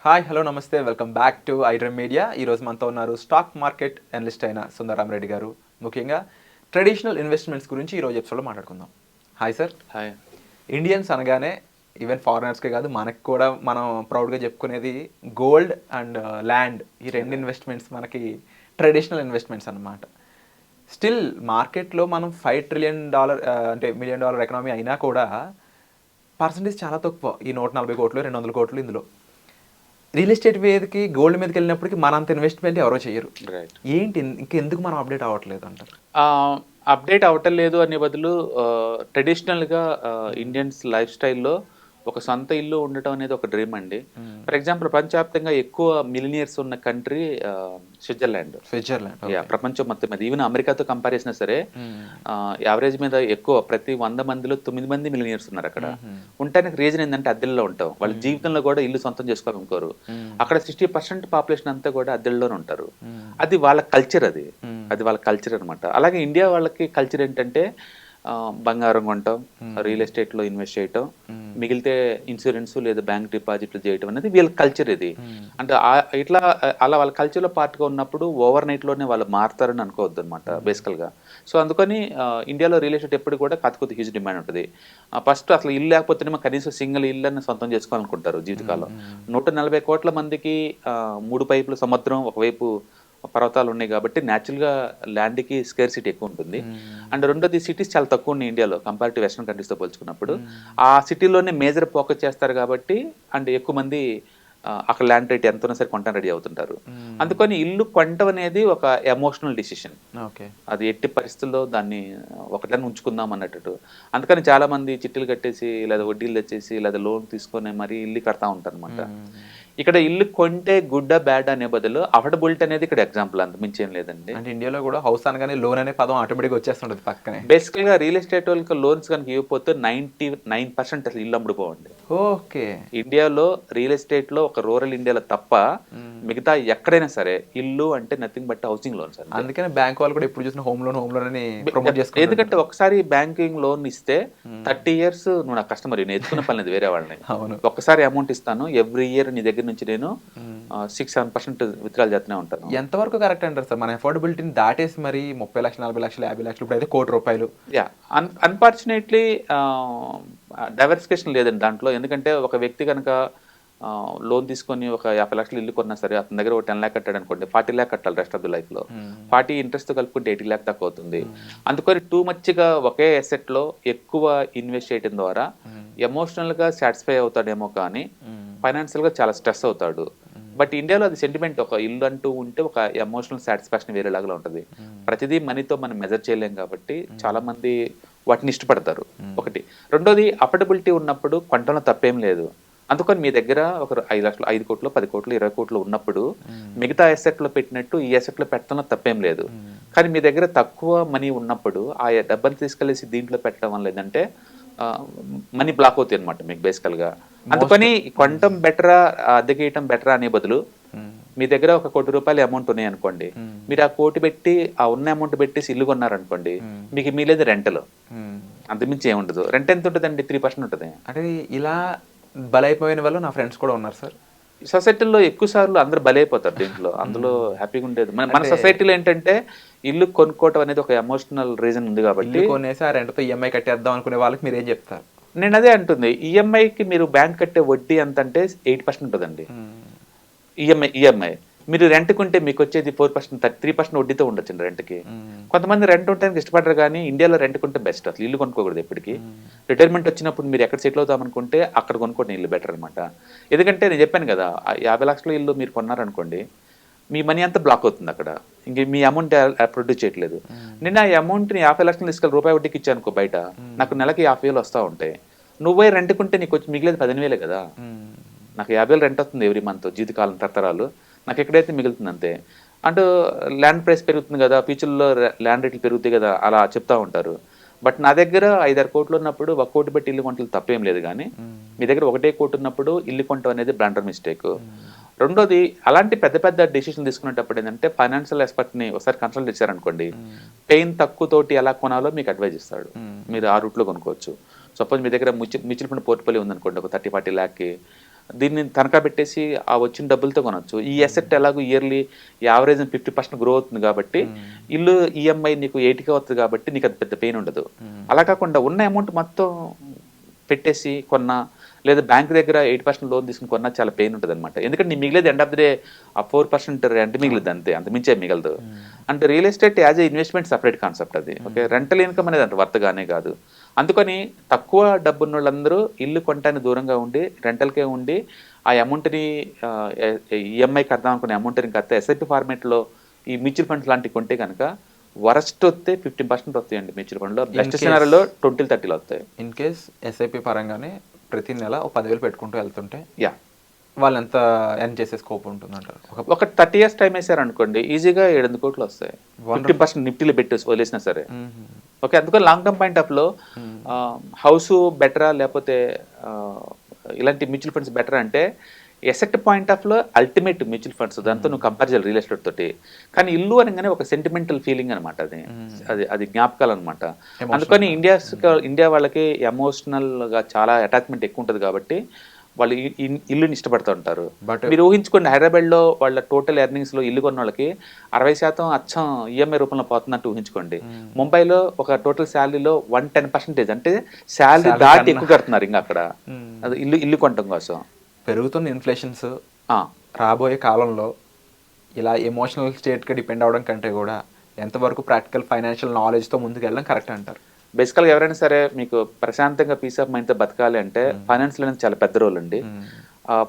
Hi hello నమస్తే welcome back to iDream media. ఈరోజు మనతో ఉన్నారు స్టాక్ మార్కెట్ అనలిస్ట్ అయిన సుందరరామ్ రెడ్డి గారు. ముఖ్యంగా ట్రెడిషనల్ ఇన్వెస్ట్మెంట్స్ గురించి ఈరోజు ఎపిసోడ్లో మాట్లాడుకుందాం. Hi sir. హాయ్. ఇండియన్స్ అనగానే ఈవెన్ ఫారినర్స్కే కాదు మనకి కూడా మనం ప్రౌడ్గా చెప్పుకునేది గోల్డ్ అండ్ ల్యాండ్. ఈ రెండు ఇన్వెస్ట్మెంట్స్ మనకి ట్రెడిషనల్ ఇన్వెస్ట్మెంట్స్ అన్నమాట. స్టిల్ మార్కెట్లో మనం $5 ట్రిలియన్ అంటే $1 మిలియన్ ఎకనామీ అయినా కూడా పర్సంటేజ్ చాలా తక్కువ. ఈ 140 కోట్లు 200 కోట్లు ఇందులో రియల్ ఎస్టేట్ మీదకి గోల్డ్ మీదకి వెళ్ళినప్పటికీ మనంత ఇన్వెస్ట్మెంట్ ఎవరో చేయరు. రైట్. ఏంటి ఇంకెందుకు మనం అప్డేట్ అవ్వట్లేదు అంటారు? అప్డేట్ అవ్వటం లేదు అనే బదులు ట్రెడిషనల్గా ఇండియన్స్ లైఫ్ స్టైల్లో ఒక సొంత ఇల్లు ఉండటం అనేది ఒక డ్రీమ్ అండి. ఫర్ ఎగ్జాంపుల్ ప్రపంచవ్యాప్తంగా ఎక్కువ మిలినియర్స్ ఉన్న కంట్రీ స్విట్జర్లాండ్. ప్రపంచం మొత్తం మీద ఈవెన్ అమెరికాతో కంపేర్ చేసినా సరే యావరేజ్ మీద ఎక్కువ ప్రతి 100 మందిలో 9 మంది మిలినియర్స్ ఉన్నారు అక్కడ. ఉండటానికి రీజన్ ఏంటంటే అద్దెల్లో ఉంటాం. వాళ్ళ జీవితంలో కూడా ఇల్లు సొంతం చేసుకోవాలనుకోరు. అక్కడ 60% పాపులేషన్ అంతా కూడా అద్దెల్లోనే ఉంటారు. అది వాళ్ళ కల్చర్. అది వాళ్ళ కల్చర్ అనమాట. అలాగే ఇండియా వాళ్ళకి కల్చర్ ఏంటంటే బంగారం కొనటం, రియల్ ఎస్టేట్లో ఇన్వెస్ట్ చేయటం, మిగిలితే ఇన్సూరెన్స్ లేదా బ్యాంక్ డిపాజిట్లు చేయటం అనేది వీళ్ళ కల్చర్. ఇది అంటే ఇట్లా అలా వాళ్ళ కల్చర్లో పార్ట్గా ఉన్నప్పుడు ఓవర్ నైట్లోనే వాళ్ళు మారుతారని అనుకోవద్దు అనమాట బేసికల్గా. సో అందుకని ఇండియాలో రియల్ ఎస్టేట్ ఎప్పుడు కూడా కొద్ది హ్యూజ్ డిమాండ్ ఉంటుంది. ఫస్ట్ అసలు ఇల్లు లేకపోతేనే కనీసం సింగిల్ ఇల్లు సొంతం చేసుకోవాలనుకుంటారు జీవితకాలం. 140 కోట్ల మందికి 3 పైపులు సముద్రం, ఒకవైపు పర్వతాలు ఉన్నాయి కాబట్టి న్యాచురల్గా ల్యాండ్కి స్కేర్సిటీ ఎక్కువ ఉంటుంది. అండ్ రెండోది సిటీస్ చాలా తక్కువ ఉన్నాయి ఇండియాలో కంపేర్ టు వెస్ట్రన్ కంట్రీస్తో పోల్చుకున్నప్పుడు. ఆ సిటీలోనే మేజర్ ఫోకస్ చేస్తారు కాబట్టి అండ్ ఎక్కువ మంది అక్కడ ల్యాండ్ రేట్ ఎంత ఉన్నా సరే కొంటాను రెడీ అవుతుంటారు. అందుకని ఇల్లు కొనటం అనేది ఒక ఎమోషనల్ డిసిషన్. అది ఎట్టి పరిస్థితుల్లో దాన్ని ఒకటని ఉంచుకుందాం అన్నట్టు. అందుకని చాలా మంది చిట్టీలు కట్టేసి లేదా వడ్డీలు తెచ్చేసి లేదా లోన్ తీసుకొని మరి ఇల్లు కడతా ఉంటారు అనమాట. ఇక్కడ ఇల్లు కొంటే గుడ్ బ్యాడ్ అనే బదులు అఫోర్డబిలిటీ అనేది ఇక్కడ ఎగ్జాంపుల్, అంత మించి ఏం లేదండి. అంటే ఇండియాలో కూడా హౌస్ అనగానే లోన్ అనే పదం ఆటోమేటిక్గా వచ్చేస్తుంటుంది పక్కనే. బేసికల్ గా రియల్ ఎస్టేట్ వాళ్ళకి లోన్స్ కనుక ఇవ్వకపోతే 99% అసలు ఇల్లు అమ్ముడుపోవండి. ఓకే. ఇండియాలో రియల్ ఎస్టేట్ లో ఒక రూరల్ ఇండియాలో తప్ప మిగతా ఎక్కడైనా సరే ఇల్లు అంటే నథింగ్ బట్ హౌసింగ్ లోన్స్. అందుకనే బ్యాంక్ వాళ్ళు కూడా ఎప్పుడు చూసిన హోమ్ లోన్ అని ప్రమోట్ చేస్తారు. ఎందుకంటే ఒకసారి బ్యాంకింగ్ లోన్ ఇస్తే 30 years నువ్వు నా కస్టమర్, నేను ఎత్తుకున్న పని లేదు వేరే వాళ్ళని. ఒక్కసారి అమౌంట్ ఇస్తాను, ఎవ్రీ ఇయర్ నీ దగ్గర నుంచి నేను 6-7% విత్డ్రాల్ చేస్తూనే ఉంటాను. ఎంతవరకు కరెక్ట్ అంటారు సార్? మన అఫోర్డబిలిటీని దాటేసి మరి 30 లక్షలు 40 లక్షలు 50 లక్షలు ఇప్పుడు అయితే ₹1,00,00,000. అన్ఫార్చునేట్లీ డైవర్సిఫికేషన్ లేదండి దాంట్లో. ఎందుకంటే ఒక వ్యక్తి కనుక లోన్ తీసుకొని ఒక 50 లక్షలు ఇల్లు కొన్నా సరే అతని దగ్గర ఒక 10 lakh కట్టాడు అనుకోండి, 40 lakh కట్టాలి రెస్ట్ ఆఫ్ ది లైఫ్ లో. 40 ఇంట్రెస్ట్ కలుపుకుంటే 80 lakh దాకా అవుతుంది. అందుకని టూ మచ్గా ఒకే అసెట్ లో ఎక్కువ ఇన్వెస్ట్ చేయడం ద్వారా ఎమోషనల్ గా సాటిస్ఫై అవుతాడేమో కానీ ఫైనాన్షియల్ గా చాలా స్ట్రెస్ అవుతాడు. బట్ ఇండియాలో అది సెంటిమెంట్. ఒక ఇల్లు అంటూ ఉంటే ఒక ఎమోషనల్ సాటిస్ఫాక్షన్ వేరేలాగా ఉంటుంది. ప్రతిదీ మనీతో మనం మెజర్ చేయలేం కాబట్టి చాలా మంది వాటిని ఇష్టపడతారు. ఒకటి. రెండోది అఫోర్డబిలిటీ ఉన్నప్పుడు కొనటంలో తప్పేం లేదు. అందుకని మీ దగ్గర ఒక 5 లక్షలు 5 కోట్లు 10 కోట్లు 20 కోట్లు ఉన్నప్పుడు మిగతా అసెట్లో పెట్టినట్టు ఈ అసెట్లో పెట్టడంలో తప్పేం లేదు. కానీ మీ దగ్గర తక్కువ మనీ ఉన్నప్పుడు ఆ డబ్బుని తీసుకెళ్ళేసి దీంట్లో పెట్టడం వల్ల ఏంటంటే మనీ బ్లాక్ అవుతాయి అనమాట మీకు బేసికల్గా. అందుకని కొనటం బెటరా అద్దెకేయటం బెటరా అనే బదులు మీ దగ్గర ఒక ₹1,00,00,000 అమౌంట్ ఉన్నాయి అనుకోండి, మీరు ఆ 1,00,00,000 పెట్టి ఆ ఉన్న అమౌంట్ పెట్టేసి ఇల్లు కొన్నారనుకోండి, మీకు మీలేదు రెంటలు, అంతమించి ఏముండదు. రెంట్ ఎంత ఉంటుందండి? 3% ఉంటుంది. అంటే ఇలా బలైపోయిన వాళ్ళు నా ఫ్రెండ్స్ కూడా ఉన్నారు సార్. సొసైటీలో ఎక్కువ సార్లు అందరూ బలైపోతారు దీంట్లో. అందులో హ్యాపీగా ఉండేది మన సొసైటీలో ఏంటంటే ఇల్లు కొనుక్కోవటం అనేది ఒక ఎమోషనల్ రీజన్ ఉంది కాబట్టి కొనేసి ఆ రెంట్తో ఈఎంఐ కట్టేద్దాం అనుకునే వాళ్ళకి మీరు ఏం చెప్తారు? నేను అదే అంటుంది, ఈఎంఐకి మీరు బ్యాంక్ కట్టే వడ్డీ ఎంత అంటే 8% ఉంటుందండి. ఈఎంఐ మీరు రెంట్ కొంటే మీకు వచ్చేది 4%, 3% వడ్డీతో ఉండొచ్చండి రెంట్కి. కొంతమంది రెంట్ ఉండడానికి ఇష్టపడరు కానీ ఇండియాలో రెంట్ కొంటే బెస్ట్. అసలు ఇల్లు కొనుక్కోకూడదు ఎప్పటికీ. రిటైర్మెంట్ వచ్చినప్పుడు మీరు ఎక్కడ సెటిల్ అవుతాం అనుకుంటే అక్కడ కొనుక్కోండి ఇల్లు బెటర్ అనమాట. ఎందుకంటే నేను చెప్పాను కదా, 50 లక్షల ఇల్లు మీరు కొన్నారనుకోండి, మీ మనీ అంతా బ్లాక్ అవుతుంది అక్కడ. ఇంక మీ అమౌంట్ ప్రొడ్యూస్ చేయట్లేదు. నేను ఆ అమౌంట్ని 50 లక్షలు తీసుకెళ్ళి ₹1 వడ్డీకి ఇచ్చాను అనుకో బయట, నాకు నెలకి 50,000 వస్తూ ఉంటాయి. నువ్వే రెంట్ కొంటే నీకు వచ్చి మిగిలేదు 15,000 కదా. నాకు 50,000 రెంట్ వస్తుంది ఎవ్రీ మంత్ జీవితకాలం తరతరాలు. నాకు ఎక్కడైతే మిగులుతుంది అంతే. అంటూ ల్యాండ్ ప్రైస్ పెరుగుతుంది కదా, ఫ్యూచర్లో ల్యాండ్ రేట్లు పెరుగుతాయి కదా, అలా చెప్తా ఉంటారు. బట్ నా దగ్గర 5-6 కోట్లు ఉన్నప్పుడు 1 కోటి పెట్టి ఇల్లు కొంటలు తప్పేం లేదు. కానీ మీ దగ్గర 1 కోటి ఉన్నప్పుడు ఇల్లు కొంటాం అనేది బ్లండర్ మిస్టేక్. రెండోది, అలాంటి పెద్ద పెద్ద డెసిషన్ తీసుకునేటప్పుడు ఏంటంటే ఫైనాన్షియల్ ఎక్స్పర్ట్ని ఒకసారి కన్సల్ట్ చేశారనుకోండి, పెయిన్ తక్కువ తోటి ఎలా కొనాలో మీకు అడ్వైజ్ ఇస్తాడు. మీరు ఆ రూట్లో కొనుక్కోవచ్చు. సపోజ్ మీ దగ్గర మ్యూచువల్ ఫండ్ పోర్ట్ఫోలియో ఉందనుకోండి, ఒక 30-40 lakh దీన్ని తనఖా పెట్టేసి ఆ వచ్చిన డబ్బులతో కొనొచ్చు. ఈ అసెట్ ఎలాగో ఇయర్లీ యావరేజ్ 50% గ్రో అవుతుంది కాబట్టి ఇల్లు ఈఎంఐ నీకు 80కే వస్తుంది కాబట్టి నీకు అది పెద్ద పెయిన్ ఉండదు. అలా కాకుండా ఉన్న అమౌంట్ మొత్తం పెట్టేసి కొన్నా లేదా బ్యాంక్ దగ్గర 8% లోన్ తీసుకుని కొన్నా చాలా పెయిన్ ఉంటుంది అనమాట. ఎందుకంటే నీ మిగిలేదు ఎండ్ ఆఫ్ ద డే ఆ 4% రెంట్ మిగిలింది అంతే, అంత మించే మిగలదు. అంటే real estate as a investment separate concept అది. ఓకే, రెంటల్ ఇన్కమ్ అనేది అంత వర్తగానే కాదు. అందుకని తక్కువ డబ్బున్న వాళ్ళందరూ ఇల్లు కొనటానికి దూరంగా ఉండి రెంటల్కే ఉండి ఆ అమౌంట్ని ఈఎంఐ కడదాం అనుకునే అమౌంట్ని కడితే ఎస్ఐపి ఫార్మేట్లో ఈ మ్యూచువల్ ఫండ్స్ లాంటివి కొంటే కనుక వరస్ట్ వస్తే 15% వస్తాయండి మ్యూచువల్ ఫండ్లో. బెస్ట్ సినారియోలో 20-30 వస్తాయి. ఇన్ కేస్ ఎస్ఐపి పరంగానే ప్రతి నెల ఒక 10,000 పెట్టుకుంటూ వెళ్తుంటే యా వాళ్ళు ఎంత ఎర్న్ చేసే స్కోప్ ఉంటుంది అంటారు? ఒక 30 years టైం వేసారు అనుకోండి, ఈజీగా 700 కోట్లు వస్తాయి. 50% నిఫ్టీలో పెట్టి వదిలేసినా సరే. ఓకే, అందుకని లాంగ్ టర్మ్ పాయింట్ ఆఫ్ లో హౌస్ బెటరా లేకపోతే ఇలాంటి మ్యూచువల్ ఫండ్స్ బెటరా అంటే ఎసెట్ పాయింట్ ఆఫ్ లో అల్టిమేట్ మ్యూచువల్ ఫండ్స్, దాంతో నువ్వు కంపేర్ చేయాలి రియల్ ఎస్టేట్ తోటి. కానీ ఇల్లు అనగానే ఒక సెంటిమెంటల్ ఫీలింగ్ అనమాట, అది జ్ఞాపకాలు అనమాట. అందుకని ఇండియా వాళ్ళకి ఎమోషనల్ గా చాలా అటాచ్మెంట్ ఎక్కువ ఉంటుంది కాబట్టి వాళ్ళు ఇల్లుని ఇష్టపడుతూ ఉంటారు. మీరు ఊహించుకోండి, హైదరాబాద్ లో వాళ్ళ టోటల్ ఎర్నింగ్స్ లో ఇల్లు కొన్న వాళ్ళకి 60% అచ్చం ఈఎంఐ రూపంలో పోతున్నట్టు ఊహించుకోండి. ముంబైలో ఒక టోటల్ శాలరీలో 110% అంటే శాలరీ దాటి ఎక్కువ కడుతున్నారు ఇంకా అక్కడ అది ఇల్లు కొనడం కోసం. పెరుగుతున్న ఇన్ఫ్లేషన్స్ రాబోయే కాలంలో ఇలా ఎమోషనల్ స్టేట్గా డిపెండ్ అవడం కంటే కూడా ఎంతవరకు ప్రాక్టికల్ ఫైనాన్షియల్ నాలెడ్జ్తో ముందుకు వెళ్ళడం కరెక్ట్ అంటారు? బేసికల్గా ఎవరైనా సరే మీకు ప్రశాంతంగా పీస్ ఆఫ్ మైండ్తో బతకాలి అంటే ఫైనాన్షియల్ అనేది చాలా పెద్ద రోల్ అండి.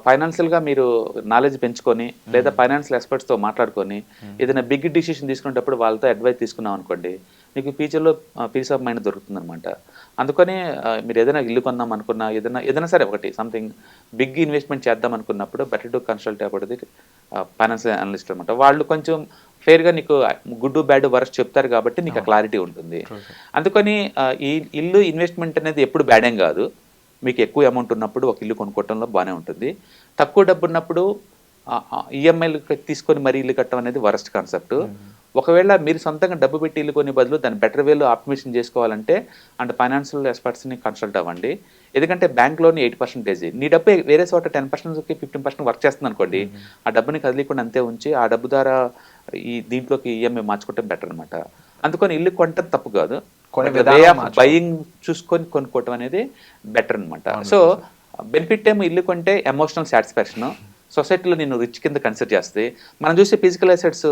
ఫైనాన్షియల్గా మీరు నాలెడ్జ్ పెంచుకొని లేదా ఫైనాన్షియల్ ఎక్స్పర్ట్స్తో మాట్లాడుకొని ఏదైనా బిగ్ డిసిషన్ తీసుకునేటప్పుడు వాళ్ళతో అడ్వైస్ తీసుకున్నాం అనుకోండి, మీకు ఫ్యూచర్లో పీస్ ఆఫ్ మైండ్ దొరుకుతుంది అనమాట. అందుకని మీరు ఏదైనా ఇల్లు కొందాం అనుకున్నా, ఏదైనా సరే ఒకటి సంథింగ్ బిగ్ ఇన్వెస్ట్మెంట్ చేద్దాం అనుకున్నప్పుడు బెటర్ టు కన్సల్ట్ అవ్వడది ఫైనాన్షియల్ అనలిస్ట్ అనమాట. వాళ్ళు కొంచెం ఫేర్గా నీకు గుడ్ బ్యాడ్ వరస్ట్ చెప్తారు కాబట్టి నీకు ఆ క్లారిటీ ఉంటుంది. అందుకని ఈ ఇల్లు ఇన్వెస్ట్మెంట్ అనేది ఎప్పుడు బ్యాడ్ ఏం కాదు. మీకు ఎక్కువ అమౌంట్ ఉన్నప్పుడు ఒక ఇల్లు కొనుక్కోవడంలో బాగానే ఉంటుంది. తక్కువ డబ్బు ఉన్నప్పుడు ఈఎంఐలు తీసుకొని మరీ ఇల్లు కట్టడం అనేది వరస్ట్ కాన్సెప్ట్. ఒకవేళ మీరు సొంతంగా డబ్బు పెట్టి ఇల్లు కొనే బదులు దాన్ని బెటర్ వేలో ఆప్టిమేషన్ చేసుకోవాలంటే అండ్ ఫైనాన్షియల్ ఎక్స్పర్ట్స్ని కన్సల్ట్ అవ్వండి. ఎందుకంటే బ్యాంక్లోని 8%, నీ డబ్బు వేరే చోట 10%కి 15% వర్క్ చేస్తుంది అనుకోండి, ఆ డబ్బుని కదిలీకుండా అంతే ఉంచి ఆ డబ్బు ద్వారా దీంట్లోకి ఈఎంఐ మార్చుకోవటం బెటర్ అనమాట. అందుకని ఇల్లు కొనటం తప్పు కాదు, వే ఆఫ్ బయింగ్ చూసుకొని కొనుక్కోవటం అనేది బెటర్ అనమాట. సో బెనిఫిట్ ఏమో ఇల్లు కొంటే ఎమోషనల్ సాటిస్ఫాక్షన్, సొసైటీలో నేను రిచ్ కింద కన్సిడర్ చేస్తే. మనం చూసే ఫిజికల్ అసెట్స్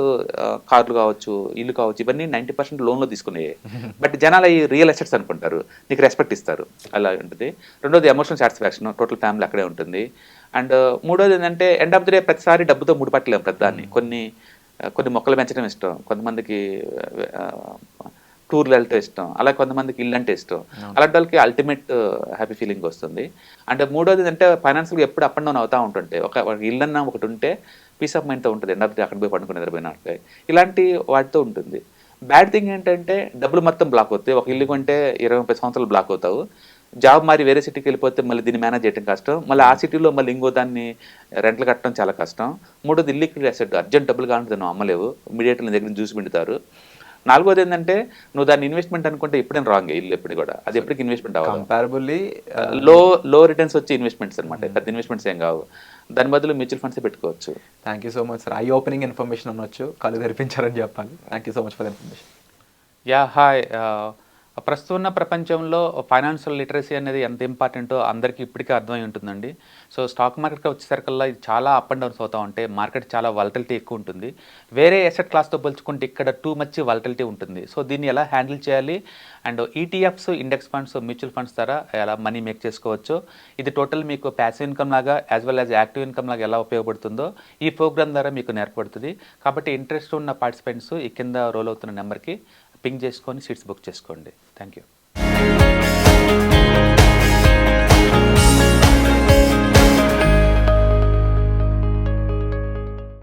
కార్లు కావచ్చు, ఇల్లు కావచ్చు, ఇవన్నీ 90% లోన్లో తీసుకునేవి. బట్ జనాలు అవి రియల్ అసెట్స్ అనుకుంటారు, నీకు రెస్పెక్ట్ ఇస్తారు, అలా ఉంటుంది. రెండోది ఎమోషనల్ సాటిస్ఫాక్షన్, టోటల్ ఫ్యామిలీ అక్కడే ఉంటుంది. అండ్ మూడోది ఏంటంటే ఎండ్ ఆఫ్ ది డే ప్రతిసారి డబ్బుతో ముడిపట్టలేము ప్రతిదాన్ని. కొన్ని మొక్కలు పెంచడం ఇష్టం, కొంతమందికి టూర్లు వెళ్తే ఇష్టం, అలా కొంతమందికి ఇల్లు అంటే ఇష్టం. అలాంటి వాళ్ళకి అల్టిమేట్ హ్యాపీ ఫీలింగ్ వస్తుంది. అంటే మూడోది అంటే ఫైనాన్షియల్గా ఎప్పుడు అప్ అండ్ డౌన్ అవుతూ ఉంటుంటే ఒక ఇల్లు అన్న ఒకటి ఉంటే పీస్ ఆఫ్ మైండ్తో ఉంటుంది. ఎండ్ ఆఫ్ ది అక్కడ పోయి పండుకుని నిద్రపోయినట్టు ఇలాంటి వాటితో ఉంటుంది. బ్యాడ్ థింగ్ ఏంటంటే డబ్బులు మొత్తం బ్లాక్ అవుతాయి. ఒక ఇల్లు కొంటే 20-30 సంవత్సరాలు బ్లాక్ అవుతావు. జాబ్ మారి వేరే సిటీకి వెళ్ళిపోతే మళ్ళీ దీన్ని మేనేజ్ చేయడం కష్టం. మళ్ళీ ఆ సిటీలో మళ్ళీ ఇంకో దాన్ని రెంట్లు కట్టడం చాలా కష్టం. మూడోది ఇల్లీక్విడ్ అసెట్, అర్జెంట్ డబ్బులు కావాలంటే నువ్వు అమ్మలేవు, ఇమీడియట్గా నీ దగ్గర చూసి పెడతారు. నాలుగోది ఏంటంటే నువ్వు దాన్ని ఇన్వెస్ట్మెంట్ అనుకుంటే ఎప్పుడైనా రాంగ్, ఇల్లు ఎప్పుడు కూడా అది ఎప్పటికి ఇన్వెస్ట్మెంట్ అవ్వాలి. కంపారబుల్లీ లో రిటర్న్స్ వచ్చే ఇన్వెస్ట్మెంట్స్ అనమాట, పెద్ద ఇన్వెస్ట్మెంట్స్ ఏం కావు. దాని బదులు మ్యూచువల్ ఫండ్స్ పెట్టుకోవచ్చు. Thank you so much sir, eye opening information అనొచ్చు, కళ్ళు తెరిపించారని చెప్పాలి. Thank you so much for the information. Yeah hi, ప్రస్తుతం ఉన్న ప్రపంచంలో ఫైనాన్షియల్ లిటరసీ అనేది ఎంత ఇంపార్టెంటో అందరికీ ఇప్పటికే అర్థమై ఉంటుందండి. సో స్టాక్ మార్కెట్కి వచ్చేసరికల్లా ఇది చాలా అప్ అండ్ డౌన్స్ అవుతూ ఉంటాయి. మార్కెట్ చాలా వాలటిలిటీ ఎక్కువ ఉంటుంది. వేరే అసెట్ క్లాస్తో పోల్చుకుంటే ఇక్కడ టూ మచ్ వాలటిలిటీ ఉంటుంది. సో దీన్ని ఎలా హ్యాండిల్ చేయాలి and ETFs, index funds, mutual funds ద్వారా ఎలా మనీ మేక్ చేసుకోవచ్చు, ఇది టోటల్ మీకు ప్యాసివ్ ఇన్కమ్ లాగా as well as active income లాగా ఎలా ఉపయోగపడుతుందో ఈ ప్రోగ్రామ్ ద్వారా మీకు నేర్పడుతుంది. కాబట్టి ఇంట్రెస్ట్ ఉన్న పార్టిసిపెంట్స్ ఈ కింద రోల్ అవుతున్న నెంబర్కి పింగ్ చేసుకొని సీట్స్ బుక్ చేసుకోండి. Thank you.